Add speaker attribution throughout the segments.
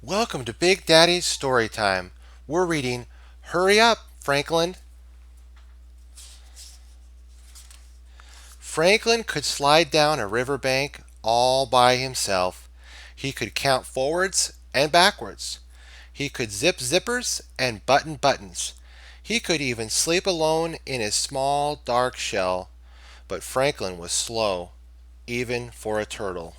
Speaker 1: Welcome to Big Daddy's Story Time. We're reading Hurry Up, Franklin. Franklin could slide down a riverbank all by himself. He could count forwards and backwards. He could zip zippers and button buttons. He could even sleep alone in his small, dark shell. But Franklin was slow, even for a turtle.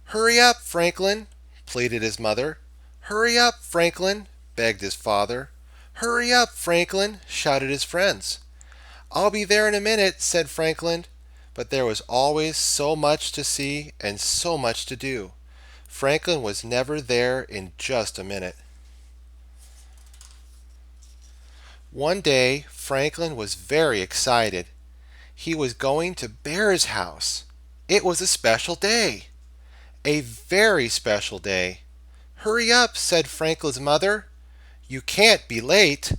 Speaker 1: "Hurry up, Franklin," pleaded his mother. "Hurry up, Franklin," begged his father. "Hurry up, Franklin," shouted his friends. "I'll be there in a minute," said Franklin. But there was always so much to see and so much to do. Franklin was never there in just a minute. One day, Franklin was very excited. He was going to Bear's house. It was a special day. A very special day. "Hurry up," said Franklin's mother. "You can't be late."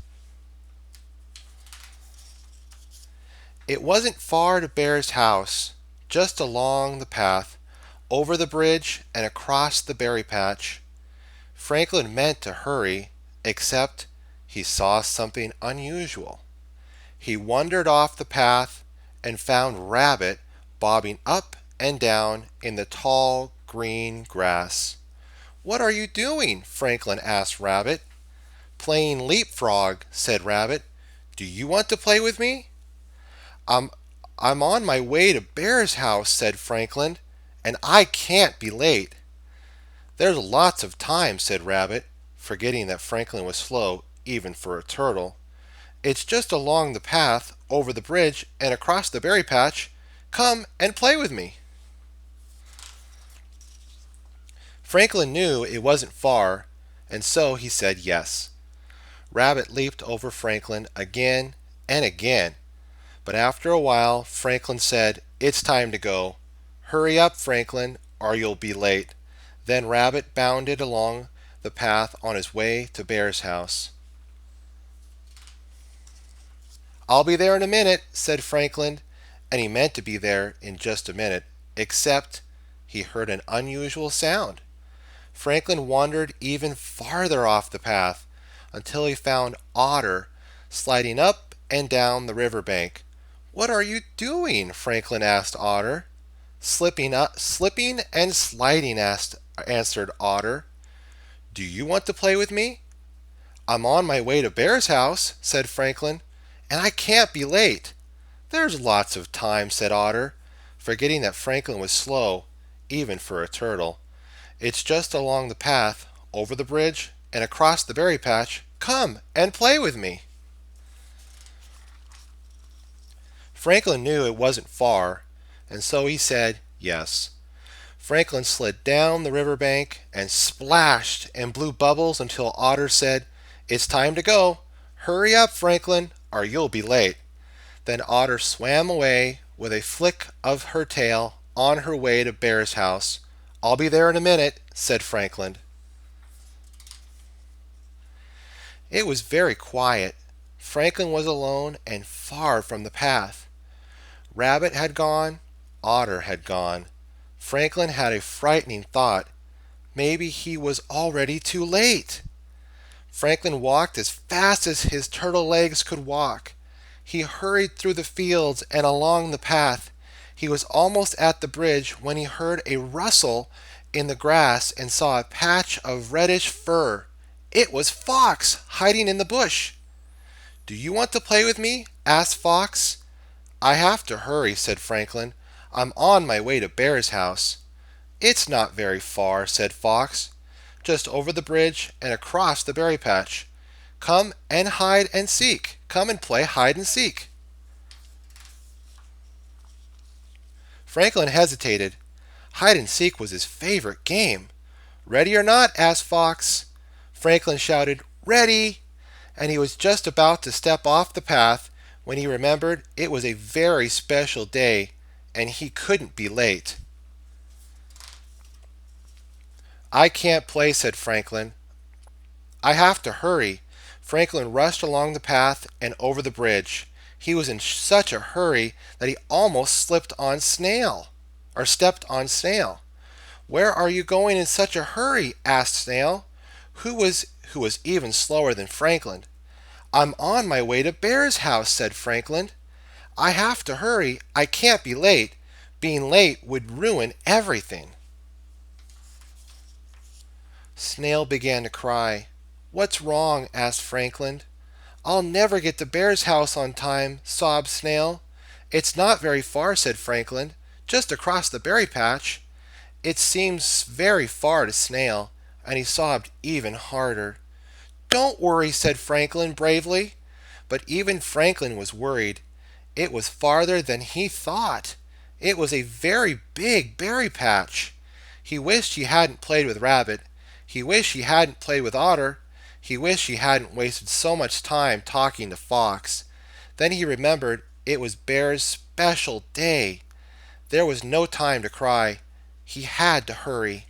Speaker 1: It wasn't far to Bear's house, just along the path, over the bridge and across the berry patch. Franklin meant to hurry, except he saw something unusual. He wandered off the path and found Rabbit bobbing up and down in the tall green grass. "What are you doing?" Franklin asked Rabbit. "Playing leapfrog," said Rabbit. "Do you want to play with me?" I'm I'm on my way to Bear's house," said Franklin, "and I can't be late." "There's lots of time," said Rabbit, forgetting that Franklin was slow even for a turtle. "It's just along the path, over the bridge, and across the berry patch. Come and play with me." Franklin knew it wasn't far, and so he said yes. Rabbit leaped over Franklin again and again. But after a while, Franklin said, "It's time to go. Hurry up, Franklin, or you'll be late." Then Rabbit bounded along the path on his way to Bear's house. "I'll be there in a minute," said Franklin, and he meant to be there in just a minute, except he heard an unusual sound. Franklin wandered even farther off the path until he found Otter sliding up and down the river bank. "What are you doing?" Franklin asked Otter. "Slipping and sliding," answered Otter. "Do you want to play with me?" "I'm on my way to Bear's house," said Franklin, "and I can't be late." "There's lots of time," said Otter, forgetting that Franklin was slow, even for a turtle. "It's just along the path, over the bridge, and across the berry patch. Come and play with me." Franklin knew it wasn't far, and so he said yes. Franklin slid down the river bank and splashed and blew bubbles until Otter said, "It's time to go. Hurry up, Franklin, or you'll be late." Then Otter swam away with a flick of her tail on her way to Bear's house. "I'll be there in a minute," said Franklin. It was very quiet. Franklin was alone and far from the path. Rabbit had gone. Otter had gone. Franklin had a frightening thought. Maybe he was already too late. Franklin walked as fast as his turtle legs could walk. He hurried through the fields and along the path. He was almost at the bridge when he heard a rustle in the grass and saw a patch of reddish fur. It was Fox hiding in the bush. "Do you want to play with me?" asked Fox. "I have to hurry," said Franklin. "I'm on my way to Bear's house." "It's not very far," said Fox. "Just over the bridge and across the berry patch. Come and hide and seek. Come and play hide and seek." Franklin hesitated. Hide and seek was his favorite game. "Ready or not?" asked Fox. Franklin shouted, "Ready!" And he was just about to step off the path when he remembered it was a very special day and he couldn't be late. "I can't play," said Franklin. "I have to hurry." Franklin rushed along the path and over the bridge. He was in such a hurry that he almost slipped on Snail, or stepped on Snail. "Where are you going in such a hurry?" asked Snail, who was even slower than Franklin. "I'm on my way to Bear's house," said Franklin. "I have to hurry. I can't be late. Being late would ruin everything." Snail began to cry. "What's wrong?" asked Franklin. "I'll never get to Bear's house on time," sobbed Snail. "It's not very far," said Franklin. "Just across the berry patch." It seems very far to Snail, and he sobbed even harder. "Don't worry," said Franklin bravely. But even Franklin was worried. It was farther than he thought. It was a very big berry patch. He wished he hadn't played with Rabbit. He wished he hadn't played with Otter. He wished he hadn't wasted so much time talking to Fox. Then he remembered it was Bear's special day. There was no time to cry. He had to hurry.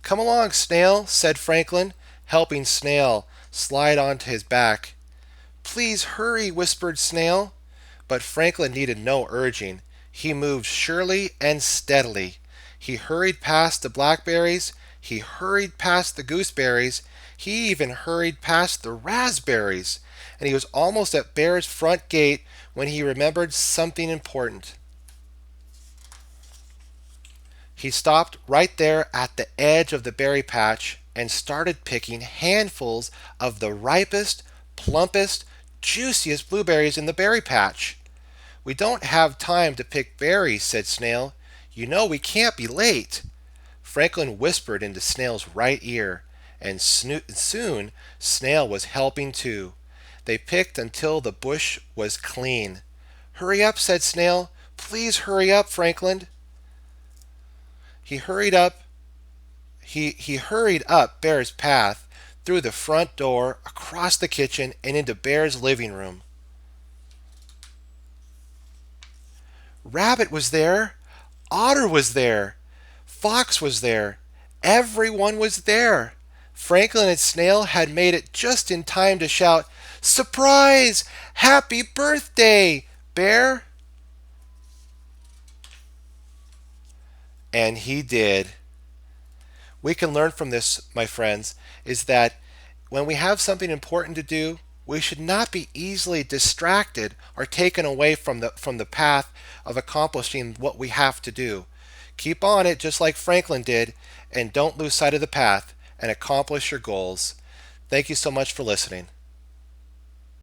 Speaker 1: "Come along, Snail," said Franklin, helping Snail slide onto his back. "Please hurry," whispered Snail. But Franklin needed no urging. He moved surely and steadily. He hurried past the blackberries. He hurried past the gooseberries. He even hurried past the raspberries. And he was almost at Bear's front gate when he remembered something important. He stopped right there at the edge of the berry patch and started picking handfuls of the ripest, plumpest, juiciest blueberries in the berry patch. "We don't have time to pick berries," said Snail. "You know we can't be late." Franklin whispered into Snail's right ear, and soon Snail was helping too. They picked until the bush was clean. "Hurry up," said Snail. "Please hurry up, Franklin." He hurried up. He hurried up Bear's path, through the front door, across the kitchen, and into Bear's living room. Rabbit was there. Otter was there. Fox was there. Everyone was there. Franklin and Snail had made it just in time to shout, "Surprise! Happy birthday, Bear!" And he did. We can learn from this, my friends, is that when we have something important to do, we should not be easily distracted or taken away from the path of accomplishing what we have to do. Keep on it just like Franklin did, and don't lose sight of the path and accomplish your goals. Thank you so much for listening.